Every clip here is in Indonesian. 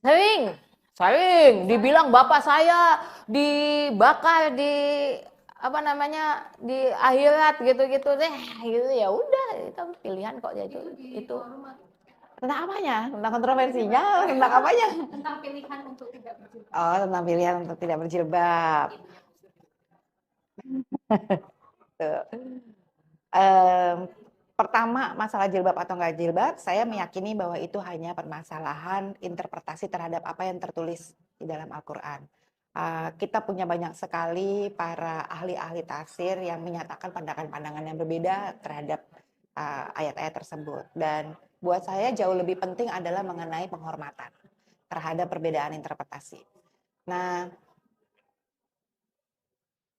Sering, sering dibilang bapak saya dibakar di apa namanya di akhirat gitu-gitu deh, gitu ya udah itu pilihan kok ya itu. Tentang apanya? Tentang kontroversinya? Tentang apanya? Tentang pilihan untuk tidak berjilbab. Oh, tentang pilihan untuk tidak berjilbab. Em, Pertama, masalah jilbab atau nggak jilbab, saya meyakini bahwa itu hanya permasalahan interpretasi terhadap apa yang tertulis di dalam Al-Quran. Kita punya banyak sekali para ahli-ahli tafsir yang menyatakan pandangan-pandangan yang berbeda terhadap ayat-ayat tersebut. Dan buat saya jauh lebih penting adalah mengenai penghormatan terhadap perbedaan interpretasi. Nah,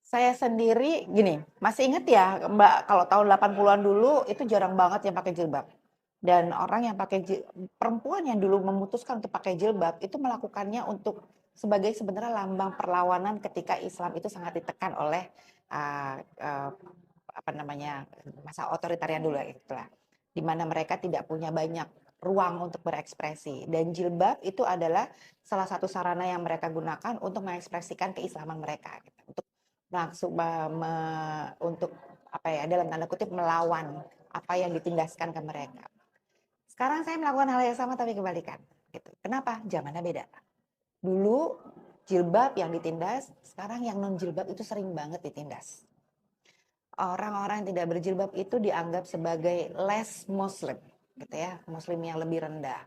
saya sendiri gini, masih ingat ya Mbak, kalau tahun 80-an dulu itu jarang banget yang pakai jilbab. Dan orang yang perempuan yang dulu memutuskan untuk pakai jilbab itu melakukannya untuk sebagai sebenarnya lambang perlawanan ketika Islam itu sangat ditekan oleh uh, uh, apa namanya masa otoritarian dulu itulah, di mana mereka tidak punya banyak ruang untuk berekspresi, dan jilbab itu adalah salah satu sarana yang mereka gunakan untuk mengekspresikan keislaman mereka gitu. Untuk apa ya, dalam tanda kutip melawan apa yang ditindaskan ke mereka. Sekarang saya melakukan hal yang sama tapi kebalikan gitu. Kenapa? Zamannya beda. Dulu jilbab yang ditindas, sekarang yang non jilbab itu sering banget ditindas. Orang-orang yang tidak berjilbab itu dianggap sebagai less Muslim, gitu ya, Muslim yang lebih rendah,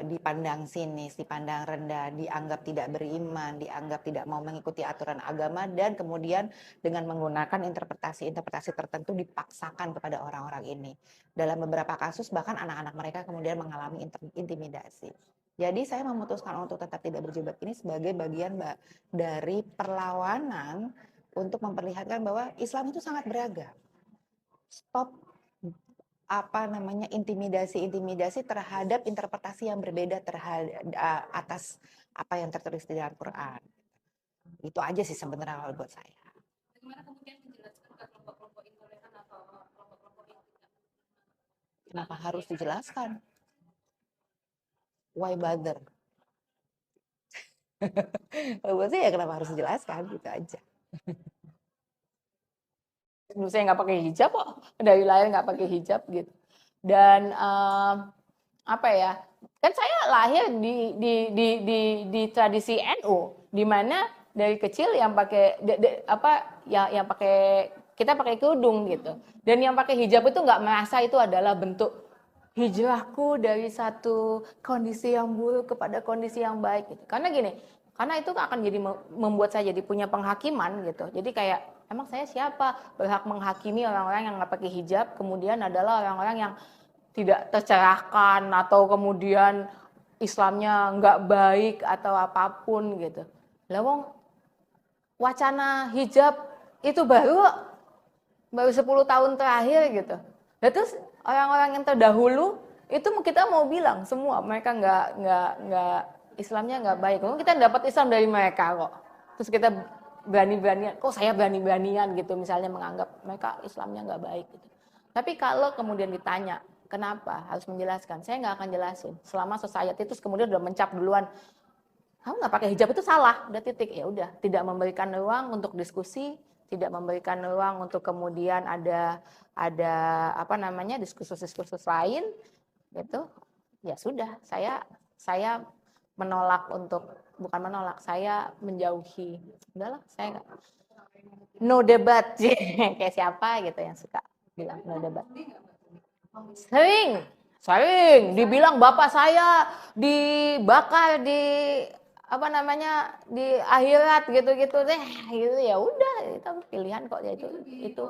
dipandang sinis, dipandang rendah, dianggap tidak beriman, dianggap tidak mau mengikuti aturan agama, dan kemudian dengan menggunakan interpretasi-interpretasi tertentu dipaksakan kepada orang-orang ini. Dalam beberapa kasus bahkan anak-anak mereka kemudian mengalami intimidasi. Jadi saya memutuskan untuk tetap tidak berjilbab ini sebagai bagian dari perlawanan untuk memperlihatkan bahwa Islam itu sangat beragam. Stop intimidasi terhadap interpretasi yang berbeda terhadap atas apa yang tertulis di dalam Quran. Itu aja sih sebenarnya kalau buat saya. Bagaimana kemudian menjelaskan ke kelompok-kelompok intoleran atau kelompok-kelompok yang tidak? Kenapa harus dijelaskan? Why bother? Buat saya ya kenapa harus dijelaskan, gitu aja. Dulu saya nggak pakai hijab kok, dari lahir nggak pakai hijab gitu. Dan apa ya, kan saya lahir di tradisi NU, di mana dari kecil yang pakai yang pakai, kita pakai kerudung gitu. Dan yang pakai hijab itu nggak merasa itu adalah bentuk hijrahku dari satu kondisi yang buruk kepada kondisi yang baik gitu. Karena gini, karena itu akan jadi membuat saya jadi punya penghakiman gitu. Jadi kayak emang saya siapa berhak menghakimi orang-orang yang nggak pakai hijab, kemudian adalah orang-orang yang tidak tercerahkan atau kemudian Islamnya nggak baik atau apapun gitu. Lawang wacana hijab itu baru 10 tahun terakhir gitu. Dan terus orang-orang yang terdahulu itu kita mau bilang semua mereka nggak Islamnya nggak baik. Kita dapat Islam dari mereka kok. Terus kita berani-beranian, kok saya berani-beranian gitu misalnya menganggap mereka Islamnya nggak baik gitu. Tapi kalau kemudian ditanya kenapa harus menjelaskan, saya nggak akan jelasin. Selama society itu kemudian udah mencap duluan, kamu nggak pakai hijab itu salah, udah titik, ya udah, tidak memberikan ruang untuk diskusi, tidak memberikan ruang untuk kemudian ada apa namanya diskursus-diskursus lain, gitu. Ya sudah, saya menolak untuk, bukan menolak, saya menjauhi. Udahlah, saya nggak, no debat, kayak siapa gitu yang suka bilang no debat. Sering, sering dibilang bapak saya dibakar di apa namanya di akhirat gitu-gitu deh, gitu ya udah itu pilihan kok ya itu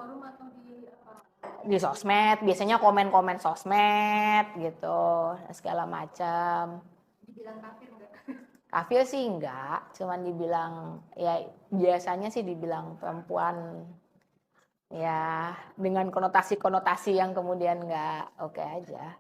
di sosmed biasanya komen-komen sosmed gitu segala macam. Dibilang kafir enggak? Kafir sih enggak, cuman dibilang ya biasanya sih dibilang perempuan ya dengan konotasi-konotasi yang kemudian enggak oke aja.